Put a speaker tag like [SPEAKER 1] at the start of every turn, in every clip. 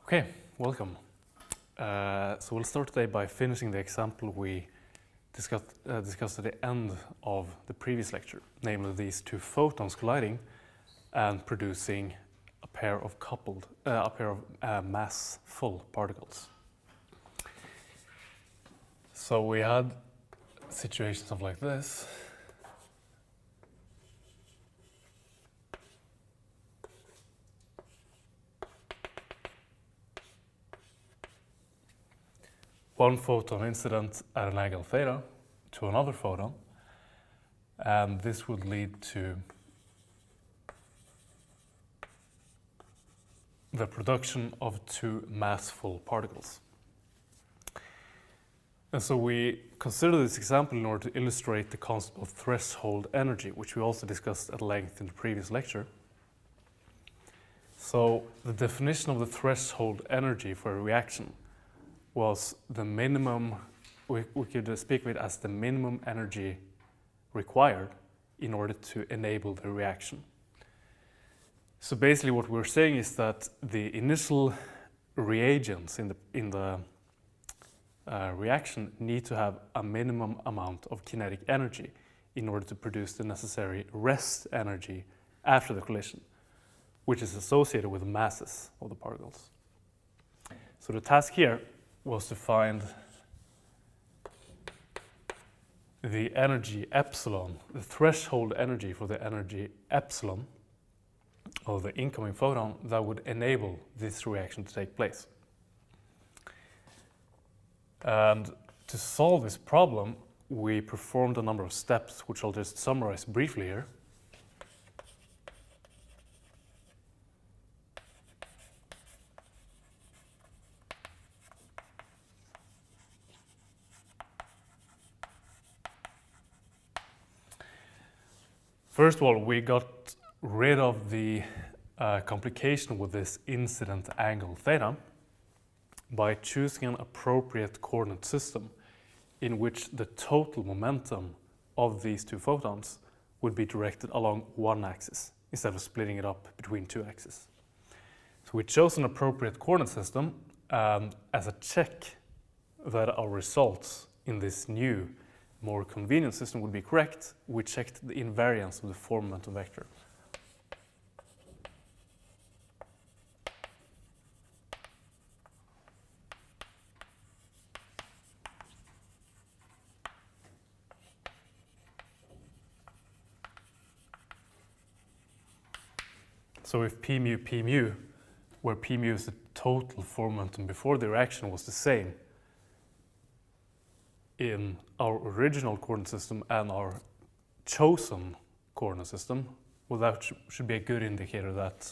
[SPEAKER 1] Okay, welcome. So we'll start today by finishing the example we discussed at the end of the previous lecture, namely these two photons colliding and producing a pair of mass-full particles. So we had situations of like this. One photon incident at an angle theta to another photon, and this would lead to the production of two mass-full particles. And so we consider this example in order to illustrate the concept of threshold energy, which we also discussed at length in the previous lecture. So the definition of the threshold energy for a reaction was the minimum, we could speak of it as the minimum energy required in order to enable the reaction. So basically what we're saying is that the initial reagents in the reaction need to have a minimum amount of kinetic energy in order to produce the necessary rest energy after the collision, which is associated with the masses of the particles. So the task here was to find the energy epsilon, the threshold energy for the energy epsilon of the incoming photon that would enable this reaction to take place. And to solve this problem, we performed a number of steps, which I'll just summarize briefly here. First of all, we got rid of the complication with this incident angle theta by choosing an appropriate coordinate system in which the total momentum of these two photons would be directed along one axis instead of splitting it up between two axes. So we chose an appropriate coordinate system, and as a check that our results in this new, more convenient system would be correct, we checked the invariance of the form momentum vector. So if p mu, where p mu is the total form momentum before the reaction, was the same in our original coordinate system and our chosen coordinate system, well, that should be a good indicator that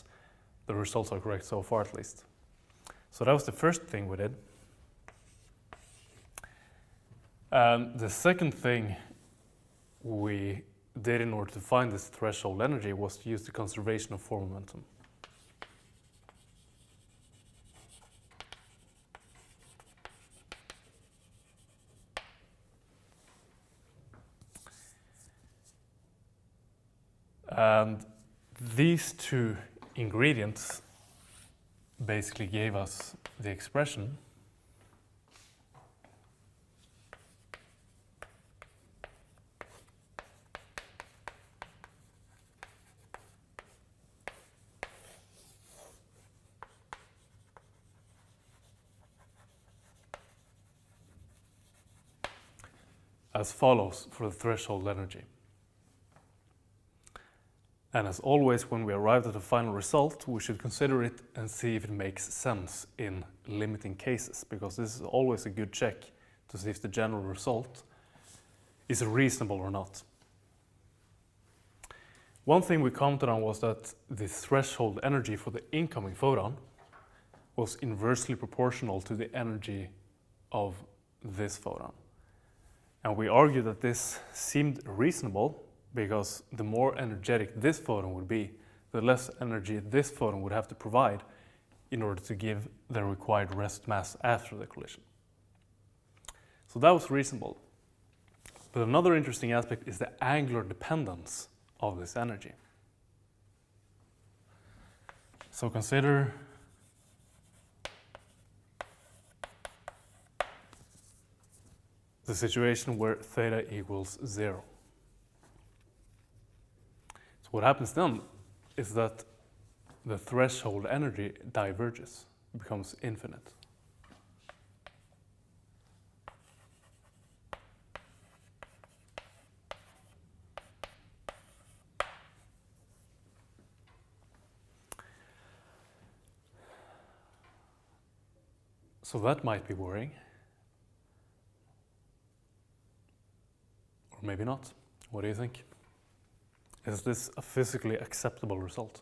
[SPEAKER 1] the results are correct so far, at least. So that was the first thing we did. And the second thing we did in order to find this threshold energy was to use the conservation of form momentum. And these two ingredients basically gave us the expression as follows for the threshold energy. And as always, when we arrive at a final result, we should consider it and see if it makes sense in limiting cases, because this is always a good check to see if the general result is reasonable or not. One thing we commented on was that the threshold energy for the incoming photon was inversely proportional to the energy of this photon. And we argued that this seemed reasonable, because the more energetic this photon would be, the less energy this photon would have to provide in order to give the required rest mass after the collision. So that was reasonable. But another interesting aspect is the angular dependence of this energy. So consider the situation where theta equals 0. So what happens then is that the threshold energy diverges, it becomes infinite. So that might be worrying. Or maybe not. What do you think? Is this a physically acceptable result?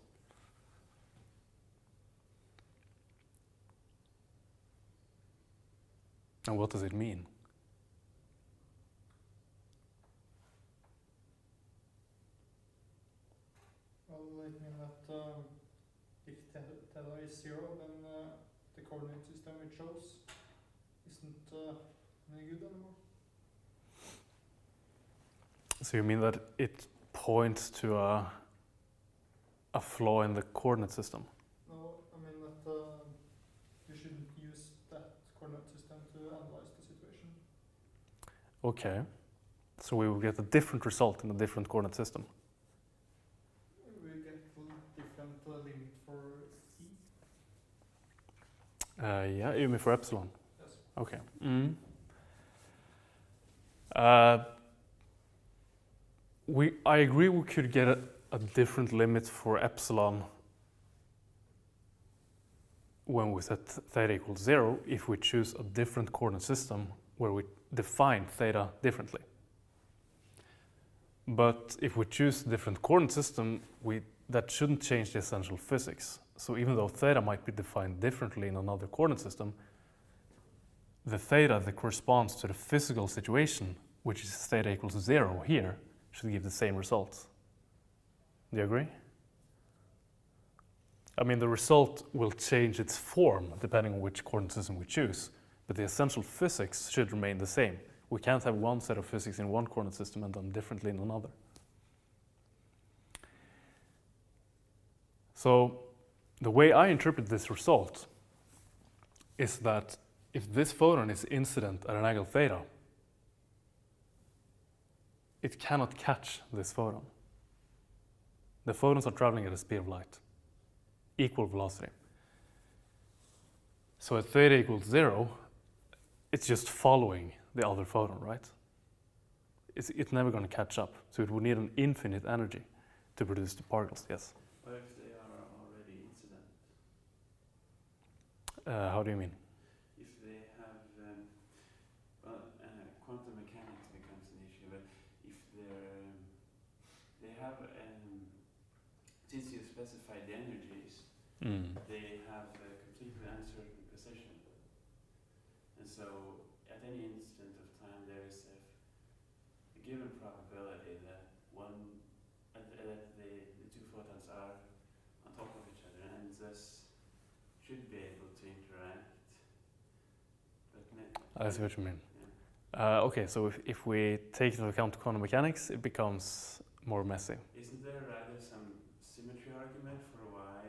[SPEAKER 1] And what does it mean?
[SPEAKER 2] Well, it means that if theta is 0, then the coordinate system it shows isn't any good anymore.
[SPEAKER 1] So you mean that it points to a flaw in the coordinate system?
[SPEAKER 2] No, I mean that you shouldn't use that coordinate system to analyze the situation.
[SPEAKER 1] Okay. So we will get a different result in a different coordinate system.
[SPEAKER 2] We get different limit for c.
[SPEAKER 1] Yeah, you mean for epsilon?
[SPEAKER 2] Yes.
[SPEAKER 1] Okay. I agree we could get a different limit for epsilon when we set theta equals 0 if we choose a different coordinate system where we define theta differently. But if we choose a different coordinate system, that shouldn't change the essential physics. So even though theta might be defined differently in another coordinate system, the theta that corresponds to the physical situation, which is theta equals 0 here, should give the same results. Do you agree? I mean, the result will change its form depending on which coordinate system we choose, but the essential physics should remain the same. We can't have one set of physics in one coordinate system and done differently in another. So the way I interpret this result is that if this photon is incident at an angle theta, it cannot catch this photon. The photons are traveling at the speed of light, equal velocity. So at theta equals 0, it's just following the other photon, right? It's never going to catch up. So it would need an infinite energy to produce the particles, yes?
[SPEAKER 3] What if they are already incident?
[SPEAKER 1] How do you mean?
[SPEAKER 3] If they have, quantum mechanics becomes an issue, but if they have, since you specified the energies, they have a completely uncertain position. And so at any instant of time there is a given probability that the two photons are on top of each other and thus should be able to interact. But
[SPEAKER 1] I see what you mean. Yeah. Okay, so if we take into account quantum mechanics, it becomes more messy.
[SPEAKER 3] Isn't there rather some symmetry argument for why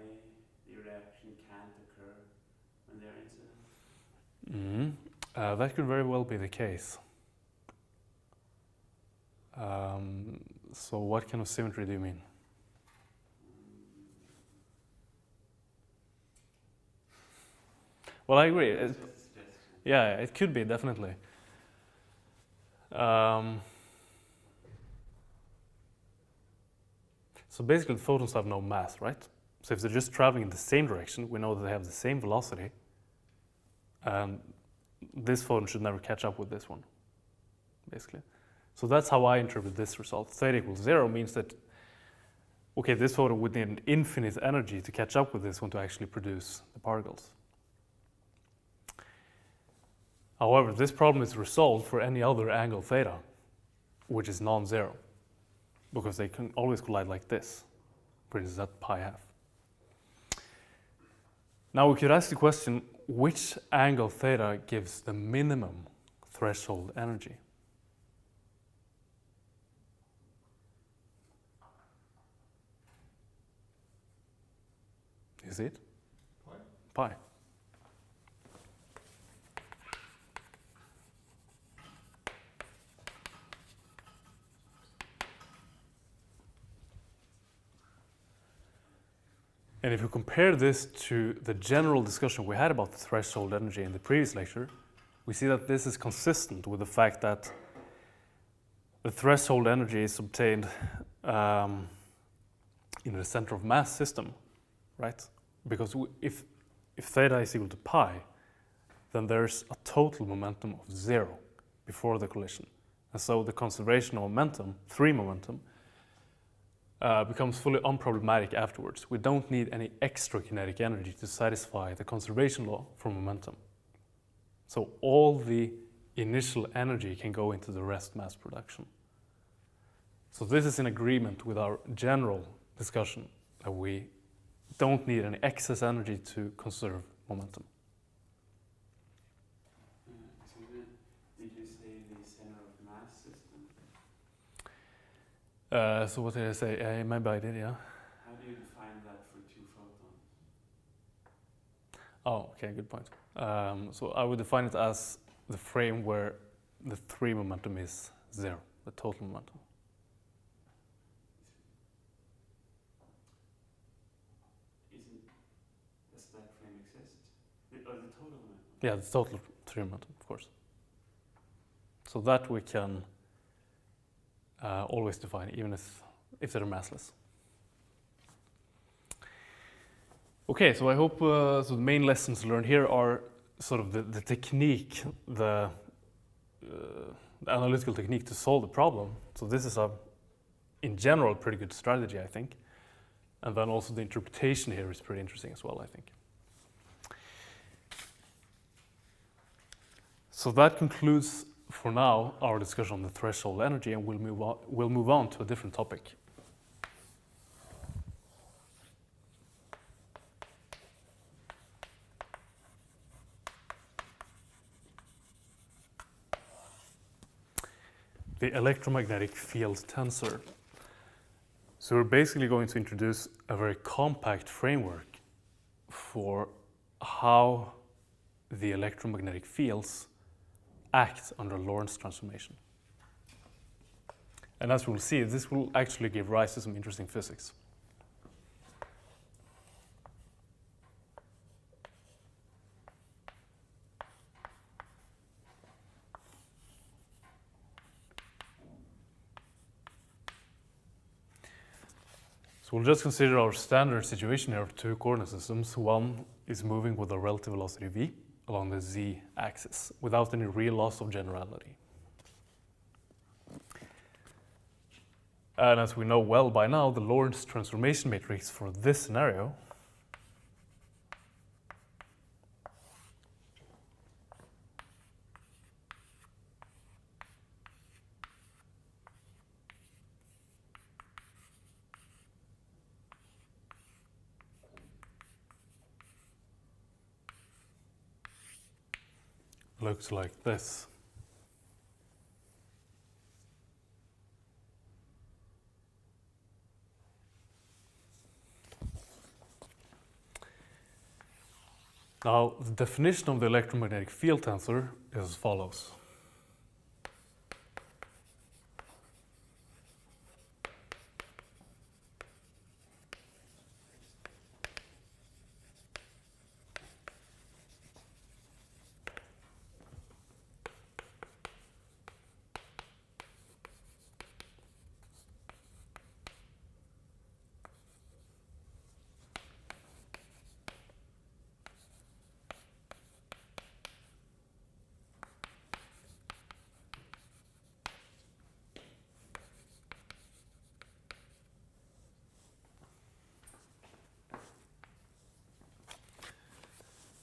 [SPEAKER 3] the reaction can't occur when they're incident?
[SPEAKER 1] That could very well be the case. So what kind of symmetry do you mean? Well, I agree. Yeah, it could be, definitely. So basically the photons have no mass, right? So if they're just traveling in the same direction, we know that they have the same velocity, and this photon should never catch up with this one, basically. So that's how I interpret this result. Theta equals 0 means that, okay, this photon would need an infinite energy to catch up with this one to actually produce the particles. However, this problem is resolved for any other angle theta, which is non-zero, because they can always collide like this, for instance at pi half. Now we could ask the question, which angle theta gives the minimum threshold energy? You see it? Pi. And if you compare this to the general discussion we had about the threshold energy in the previous lecture, we see that this is consistent with the fact that the threshold energy is obtained in the center of mass system, right? Because if theta is equal to pi, then there's a total momentum of 0 before the collision. And so the conservation of momentum, free momentum, becomes fully unproblematic afterwards. We don't need any extra kinetic energy to satisfy the conservation law for momentum. So all the initial energy can go into the rest mass production. So this is in agreement with our general discussion that we don't need any excess energy to conserve momentum.
[SPEAKER 3] So did you say the center of mass system?
[SPEAKER 1] So what did I say? Maybe I did, yeah.
[SPEAKER 3] How do you define that for 2 photons?
[SPEAKER 1] Oh, okay, good point. So I would define it as the frame where the free momentum is 0, the total momentum.
[SPEAKER 3] Does that frame exist? The total momentum?
[SPEAKER 1] Yeah, the total free momentum, of course. So that we can always define, even if they're massless. Okay, so I hope so the main lessons learned here are sort of the technique, the analytical technique to solve the problem. So this is in general, pretty good strategy, I think. And then also the interpretation here is pretty interesting as well, I think. So that concludes, for now, our discussion on the threshold energy, and we'll move on to a different topic. The electromagnetic field tensor. So we're basically going to introduce a very compact framework for how the electromagnetic fields act under Lorentz transformation. And as we'll see, this will actually give rise to some interesting physics. So we'll just consider our standard situation here of 2 coordinate systems. One is moving with a relative velocity v along the z-axis without any real loss of generality. And as we know well by now, the Lorentz transformation matrix for this scenario looks like this. Now, the definition of the electromagnetic field tensor is as follows.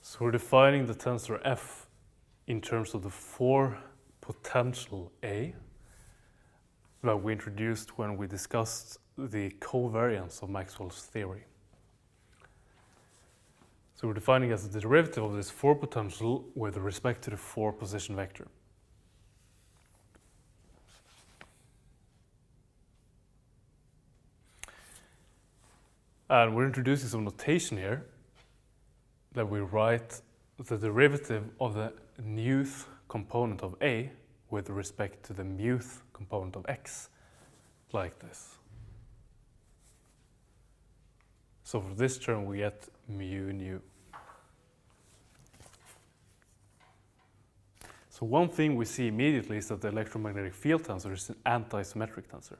[SPEAKER 1] So we're defining the tensor F in terms of the 4 potential A that we introduced when we discussed the covariance of Maxwell's theory. So we're defining as the derivative of this 4 potential with respect to the 4 position vector. And we're introducing some notation here that we write the derivative of the nth component of A with respect to the muth component of X, like this. So for this term we get mu nu. So one thing we see immediately is that the electromagnetic field tensor is an anti-symmetric tensor.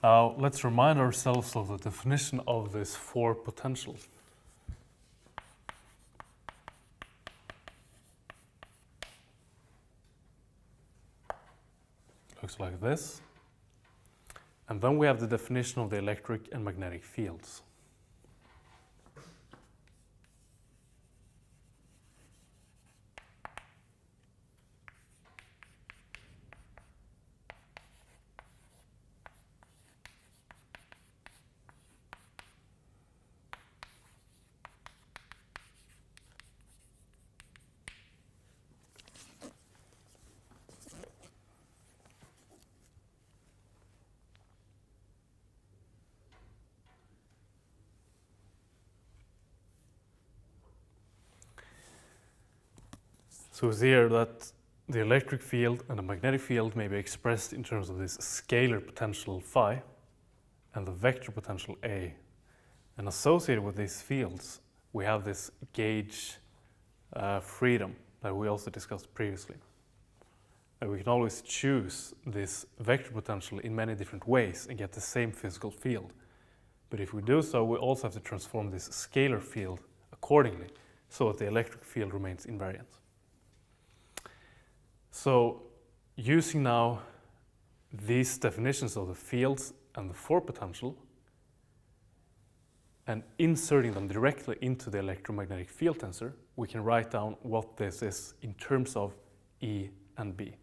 [SPEAKER 1] Now let's remind ourselves of the definition of this four potential. Looks like this. And then we have the definition of the electric and magnetic fields. So it's here that the electric field and the magnetic field may be expressed in terms of this scalar potential phi and the vector potential A. And associated with these fields, we have this gauge freedom that we also discussed previously. And we can always choose this vector potential in many different ways and get the same physical field. But if we do so, we also have to transform this scalar field accordingly so that the electric field remains invariant. So using now these definitions of the fields and the four potential and inserting them directly into the electromagnetic field tensor, we can write down what this is in terms of E and B.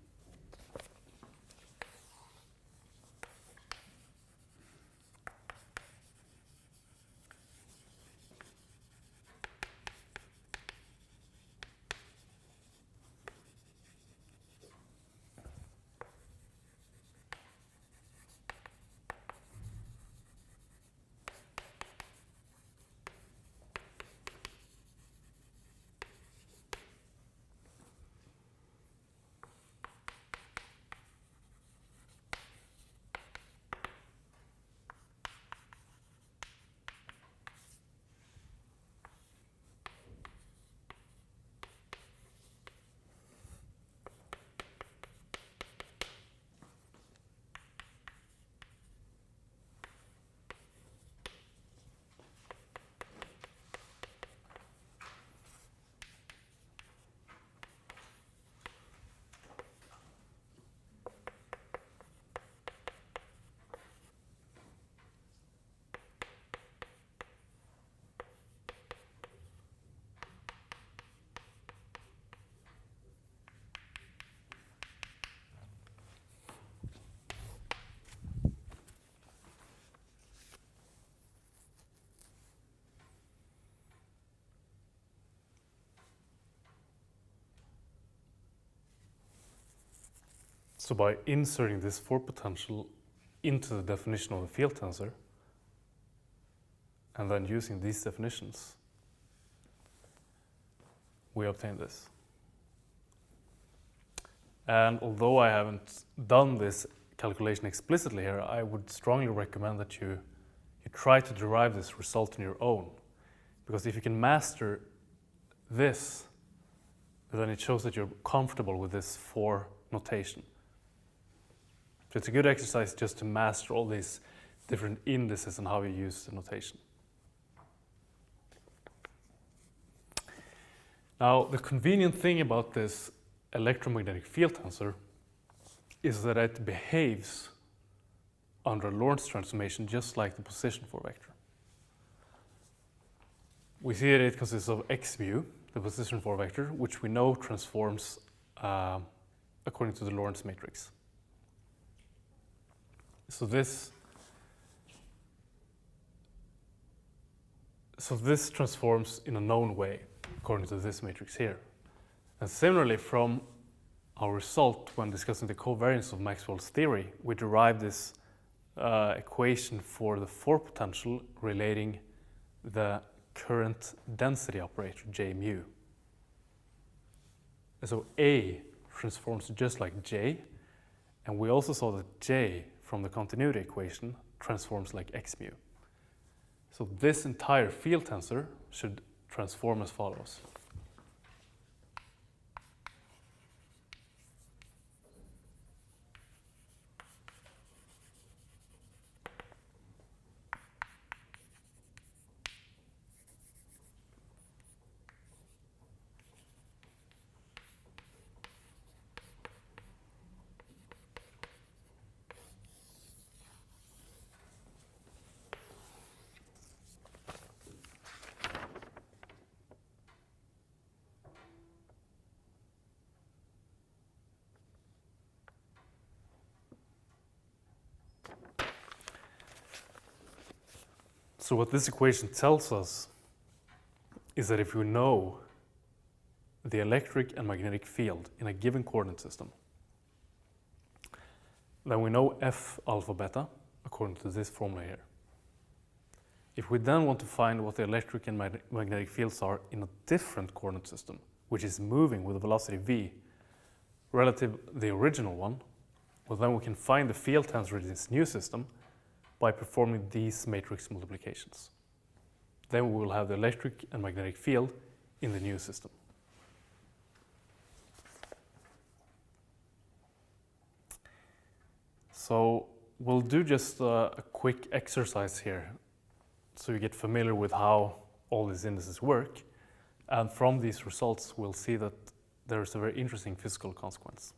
[SPEAKER 1] So by inserting this four potential into the definition of the field tensor and then using these definitions, we obtain this. And although I haven't done this calculation explicitly here, I would strongly recommend that you try to derive this result on your own. Because if you can master this, then it shows that you're comfortable with this four notation. So it's a good exercise just to master all these different indices and how you use the notation. Now, the convenient thing about this electromagnetic field tensor is that it behaves under a Lorentz transformation just like the position for vector. We see that it consists of x mu, the position for vector, which we know transforms according to the Lorentz matrix. So this transforms in a known way according to this matrix here. And similarly, from our result when discussing the covariance of Maxwell's theory, we derive this equation for the force potential relating the current density operator, J mu. And so A transforms just like J, and we also saw that J from the continuity equation transforms like x mu. So this entire field tensor should transform as follows. So what this equation tells us is that if we know the electric and magnetic field in a given coordinate system, then we know F alpha beta according to this formula here. If we then want to find what the electric and magnetic fields are in a different coordinate system, which is moving with a velocity v relative to the original one, well then we can find the field tensor in this new system by performing these matrix multiplications. Then we will have the electric and magnetic field in the new system. So we'll do just a quick exercise here so you get familiar with how all these indices work. And from these results, we'll see that there is a very interesting physical consequence.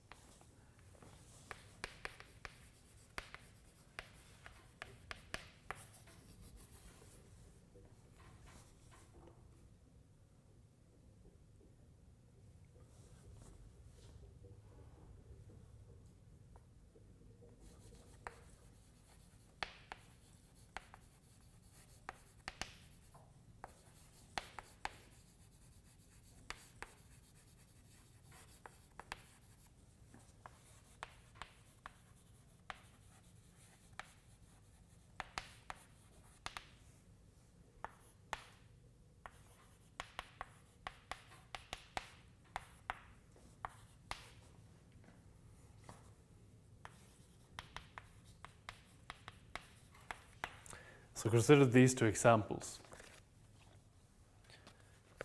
[SPEAKER 1] So consider these two examples.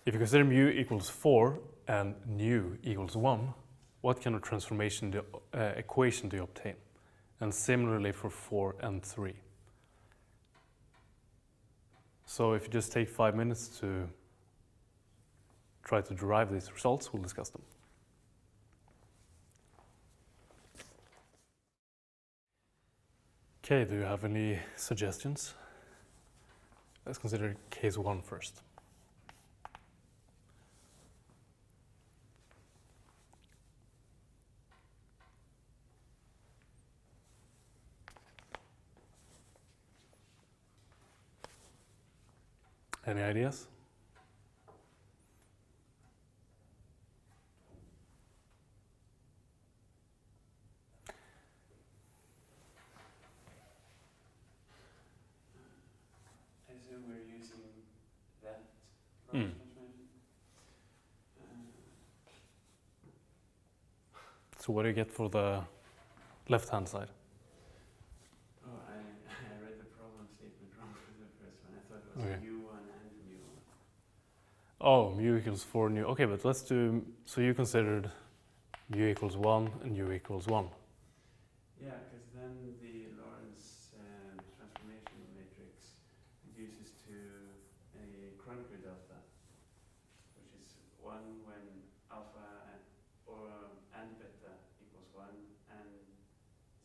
[SPEAKER 1] If you consider mu equals 4 and nu equals 1, what kind of transformation equation do you obtain? And similarly for 4 and 3. So if you just take 5 minutes to try to derive these results, we'll discuss them. Okay, do you have any suggestions? Let's consider case 1 first. Any ideas?
[SPEAKER 3] I assume we're using that
[SPEAKER 1] Mm.
[SPEAKER 3] transformation.
[SPEAKER 1] So what do you get for the left-hand side?
[SPEAKER 3] Oh, I read the problem statement wrong for the first one. I thought it was
[SPEAKER 1] Okay.
[SPEAKER 3] mu1 and mu1.
[SPEAKER 1] Oh, mu equals 4 nu. Okay, but let's do, so you considered mu equals 1 and u equals 1.
[SPEAKER 3] Yeah, because then the Lorentz transformation matrix reduces to a Kronecker delta, which is 1 when alpha and beta equals 1 and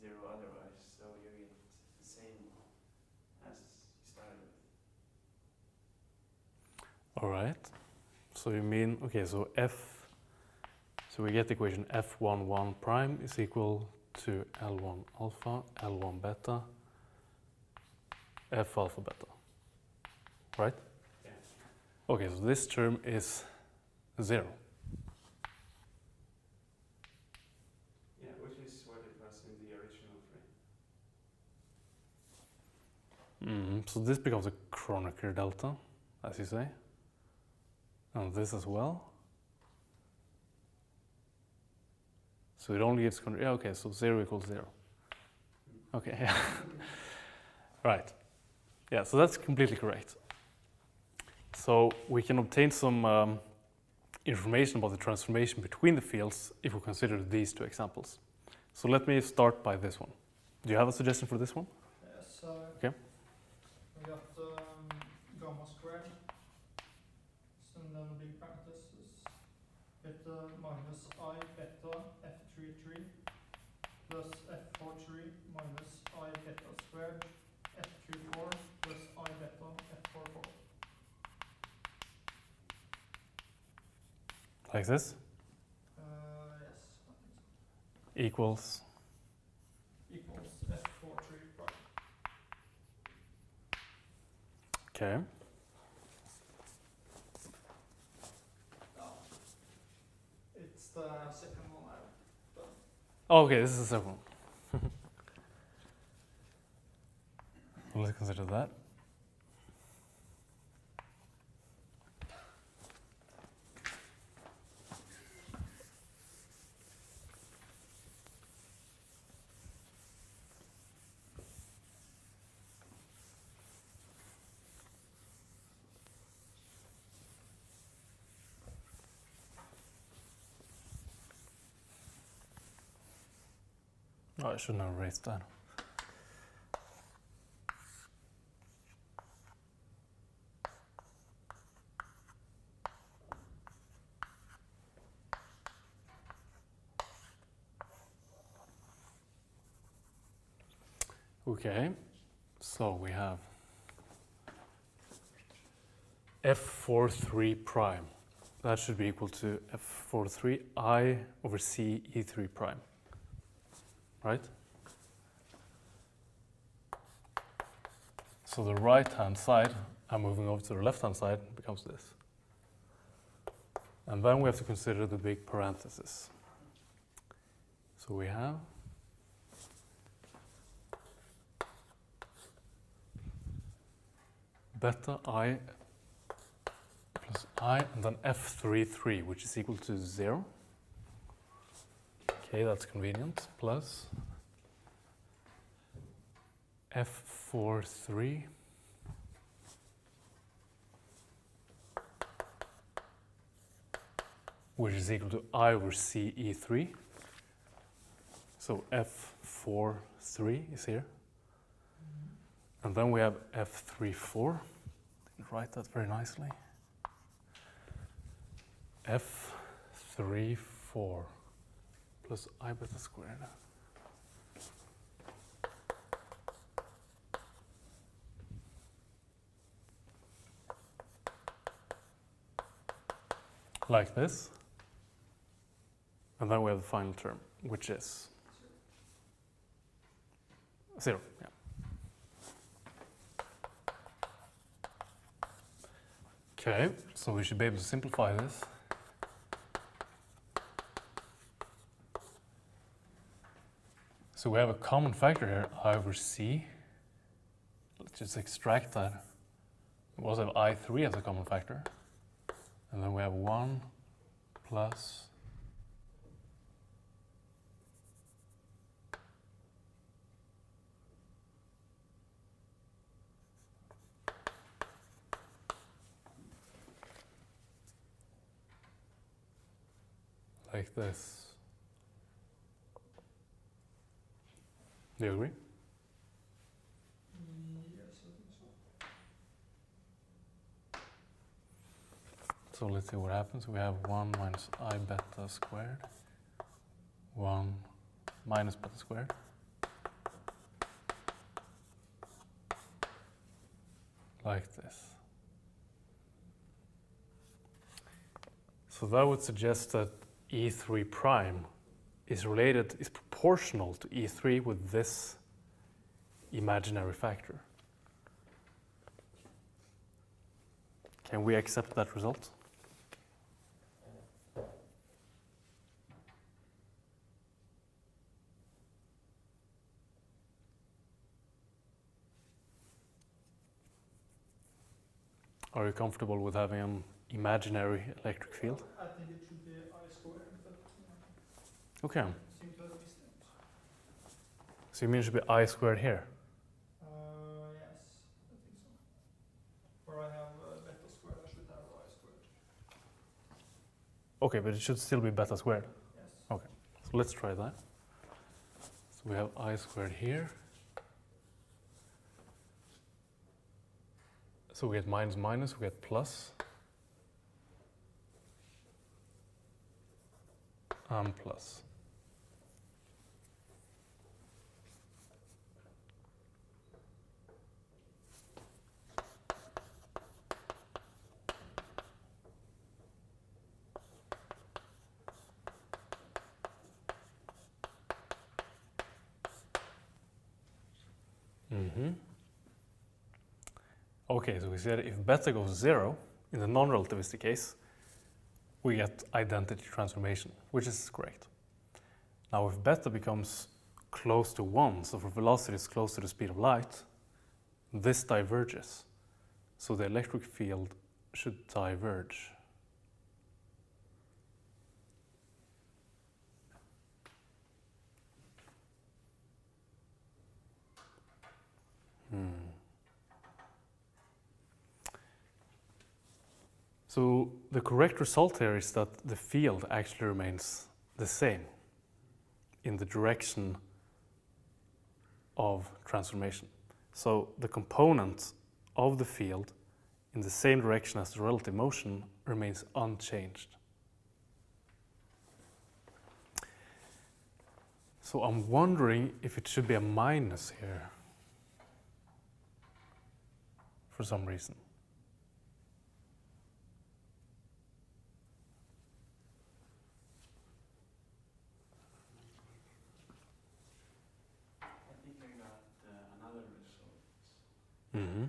[SPEAKER 3] 0 otherwise. So you get the same as you started with.
[SPEAKER 1] All right. So you mean, okay, so so we get the equation f11 prime is equal to L1 alpha, L1 beta, F alpha beta, right?
[SPEAKER 3] Yeah.
[SPEAKER 1] Okay, so this term is 0.
[SPEAKER 3] Yeah, which is what it was in the original frame.
[SPEAKER 1] So this becomes a Kronecker delta, as you say. And this as well. So it only gives, yeah, okay, so 0 equals 0. Okay, yeah. Right. Yeah, so that's completely correct. So we can obtain some information about the transformation between the fields if we consider these two examples. So let me start by this one. Do you have a suggestion for this one?
[SPEAKER 2] Yes.
[SPEAKER 1] Okay.
[SPEAKER 2] We got gamma squared, and then big parentheses, with minus I beta f33 plus f43 minus I beta squared f34 plus I beta f44.
[SPEAKER 1] Like this?
[SPEAKER 2] Yes, I think so.
[SPEAKER 1] Equals.
[SPEAKER 2] Equals f43 prime.
[SPEAKER 1] Okay.
[SPEAKER 2] It's the second one I've done.
[SPEAKER 1] Oh, okay, this is the second one. Well, let's consider that. Oh, I shouldn't have erased that. Okay, so we have f43 prime. That should be equal to f43 I over c e3 prime, right? So the right-hand side, I'm moving over to the left-hand side, becomes this. And then we have to consider the big parenthesis. So we have beta I plus I, and then f33, which is equal to 0. Okay, that's convenient, plus f43 which is equal to I over c e3. So f43 is here. And then we have f34. Didn't write that very nicely. f34 plus I beta squared. Like this. And then we have the final term, which is 0. Yeah. Okay, so we should be able to simplify this. So we have a common factor here, I over c. Let's just extract that. We also have I3 as a common factor. And then we have 1 plus like this. Do you agree?
[SPEAKER 2] Yes, I think so.
[SPEAKER 1] So let's see what happens. We have 1 minus I beta squared, 1 minus beta squared. Like this. So that would suggest that E3 prime is proportional to E3 with this imaginary factor. Can we accept that result? Are you comfortable with having an imaginary electric field?
[SPEAKER 2] I think it should be I squared, but
[SPEAKER 1] Okay.
[SPEAKER 2] I seem to have missed it.
[SPEAKER 1] So you mean it should be I squared here?
[SPEAKER 2] Yes, I think so. Where I have beta squared, I should have I squared.
[SPEAKER 1] Okay, but it should still be beta squared.
[SPEAKER 2] Yes.
[SPEAKER 1] Okay, so let's try that. So we have I squared here. So we get minus minus, we get plus. And plus. Okay, so we said if beta goes 0, in the non-relativistic case, we get identity transformation, which is correct. Now if beta becomes close to 1, so if velocity is close to the speed of light, this diverges. So the electric field should diverge. So the correct result here is that the field actually remains the same in the direction of transformation. So the component of the field in the same direction as the relative motion remains unchanged. So I'm wondering if it should be a minus here for some reason. Mm-hmm.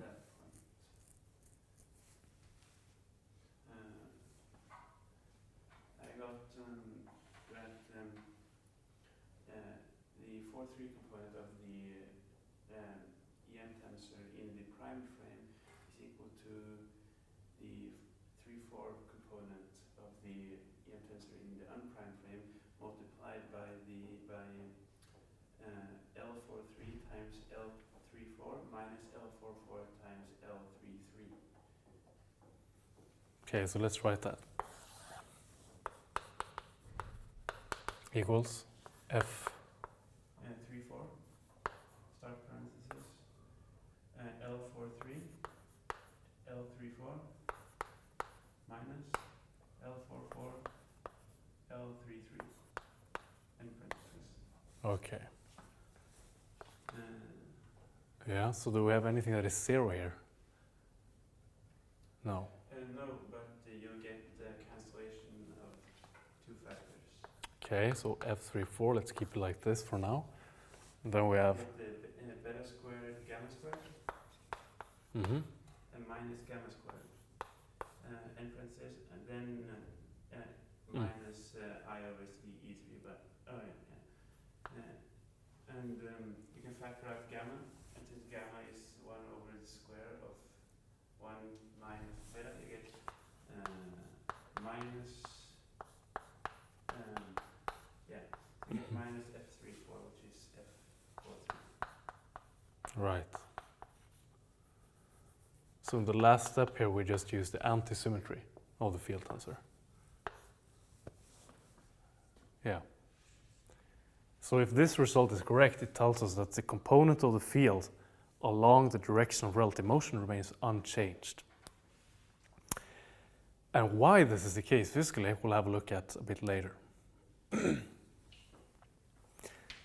[SPEAKER 3] I got that the 4-3 component of the EM tensor in the prime frame is equal to the 3-4 component of the EM tensor in the unprime frame multiplied by L43 times L34 minus L44 times L33.
[SPEAKER 1] Okay, so let's write that. Equals F.
[SPEAKER 3] 3-4, start parenthesis, L43, L34, minus L44, L33, end parenthesis.
[SPEAKER 1] Okay. Yeah, so do we have anything that is 0 here? No.
[SPEAKER 3] No, but you'll get the cancellation of 2 factors.
[SPEAKER 1] Okay, so F34, let's keep it like this for now. And then we have...
[SPEAKER 3] You get the beta squared, gamma squared,
[SPEAKER 1] Mm-hmm.
[SPEAKER 3] and minus gamma squared, end parenthesis, and then minus I over E3, but, oh yeah. And you can factor out gamma, and since gamma is 1 over the square of 1 minus beta, you get minus, you get minus F34, which is F43.
[SPEAKER 1] Right. So in the last step here, we just use the anti-symmetry of the field tensor. Yeah. So if this result is correct, it tells us that the component of the field along the direction of relative motion remains unchanged. And why this is the case physically, we'll have a look at a bit later.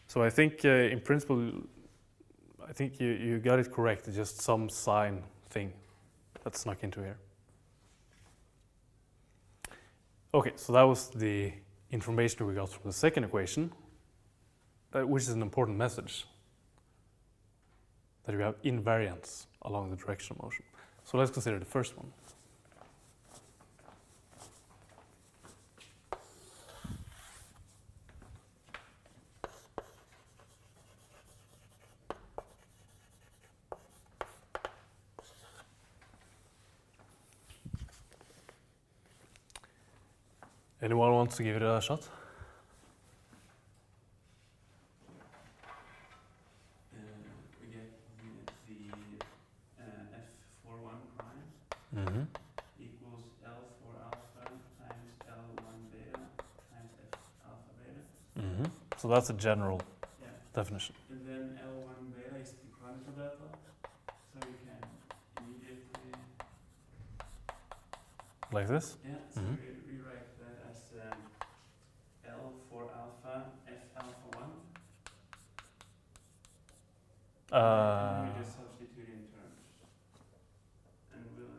[SPEAKER 1] So I think in principle, I think you got it correct. It's just some sign thing that snuck into here. Okay, so that was the information we got from the second equation, which is an important message, that you have invariance along the direction of motion. So let's consider the first one. Anyone wants to give it a shot?
[SPEAKER 3] We get the F41 prime
[SPEAKER 1] Mm-hmm.
[SPEAKER 3] equals L for alpha times L1 beta times F alpha beta.
[SPEAKER 1] Mm-hmm. So that's a general
[SPEAKER 3] Yeah.
[SPEAKER 1] definition.
[SPEAKER 3] And then L1 beta is the canonical delta, so we can immediately,
[SPEAKER 1] Like this?
[SPEAKER 3] yeah, so
[SPEAKER 1] Mhm.
[SPEAKER 3] we rewrite that as L for alpha, F alpha 1. And then we just substitute in terms. And we'll,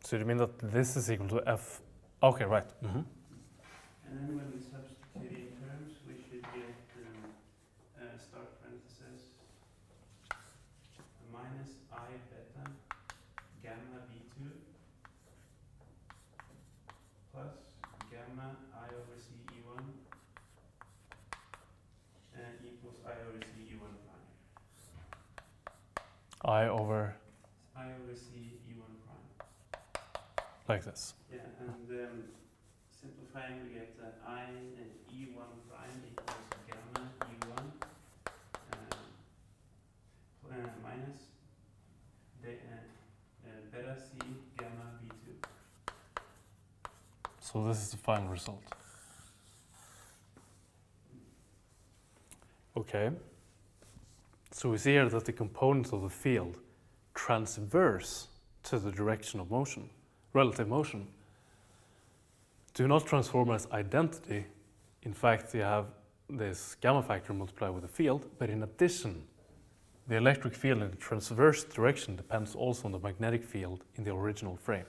[SPEAKER 1] So you mean that this is equal to F? Okay, right. Mm-hmm.
[SPEAKER 3] and then when we substitute in terms, we should get start parenthesis minus I beta gamma B2 plus gamma I over C E1 equals I over C E1 prime.
[SPEAKER 1] I over
[SPEAKER 3] I over C E1 prime.
[SPEAKER 1] like this.
[SPEAKER 3] Yeah, and simplifying we get I and E1 prime equals gamma E1 minus beta C gamma B2.
[SPEAKER 1] So this is the final result. Okay. So we see here that the components of the field transverse to the direction of motion, relative motion, do not transform as identity. In fact, you have this gamma factor multiplied with the field, but in addition, the electric field in the transverse direction depends also on the magnetic field in the original frame.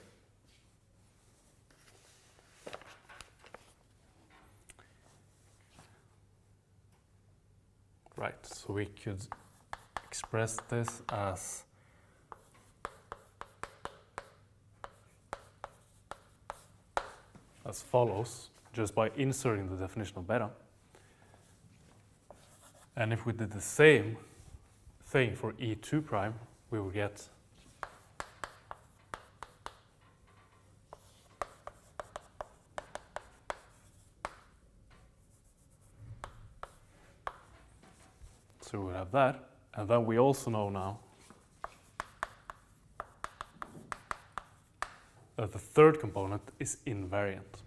[SPEAKER 1] Right, so we could express this as follows, just by inserting the definition of beta. And if we did the same thing for E2 prime, we will get so we would have that, and then we also know now that the third component is invariant.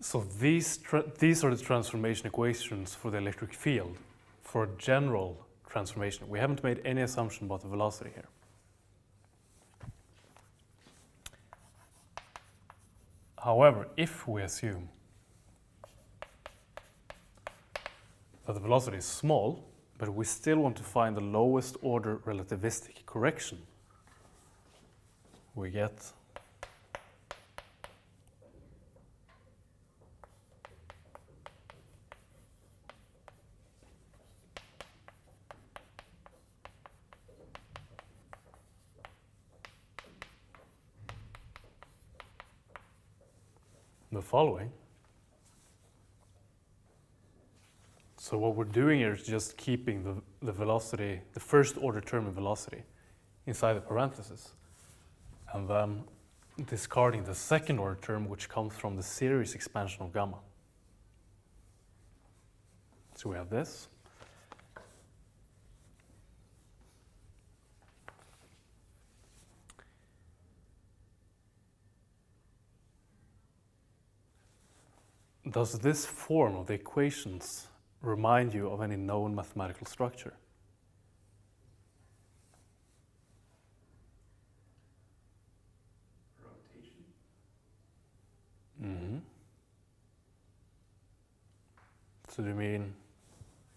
[SPEAKER 1] So these are the transformation equations for the electric field for general transformation. We haven't made any assumption about the velocity here. However, if we assume that the velocity is small, but we still want to find the lowest order relativistic correction, we get the following. So what we're doing here is just keeping the velocity, the first order term in velocity, inside the parentheses, and then discarding the second order term, which comes from the series expansion of gamma. So we have this. Does this form of the equations remind you of any known mathematical structure?
[SPEAKER 3] Rotation.
[SPEAKER 1] Mm-hmm. So do you mean,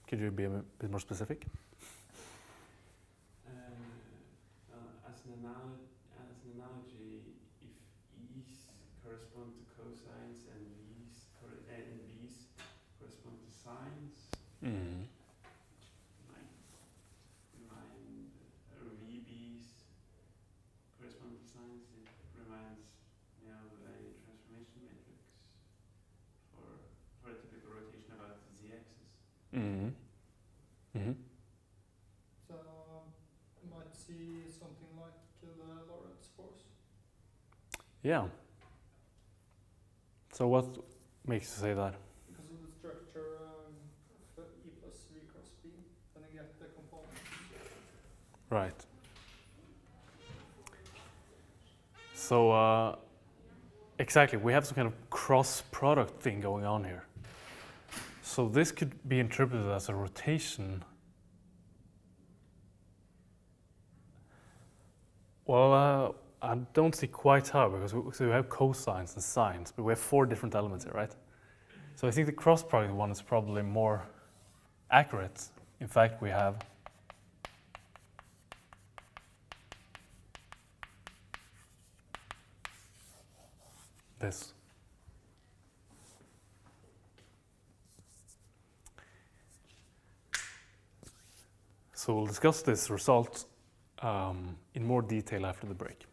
[SPEAKER 1] could you be a bit more specific?
[SPEAKER 3] As an analogy, if E corresponds
[SPEAKER 1] Mm-hmm. Mm-hmm.
[SPEAKER 2] So you might see something like the Lorentz force.
[SPEAKER 1] Yeah. So what makes you say that?
[SPEAKER 2] Because of the structure of E plus V cross B, then you get the components.
[SPEAKER 1] Right. So exactly, we have some kind of cross product thing going on here. So this could be interpreted as a rotation. Well, I don't see quite how, because we have cosines and sines, but we have 4 different elements here, right? So I think the cross product one is probably more accurate. In fact, we have this. So we'll discuss this result in more detail after the break.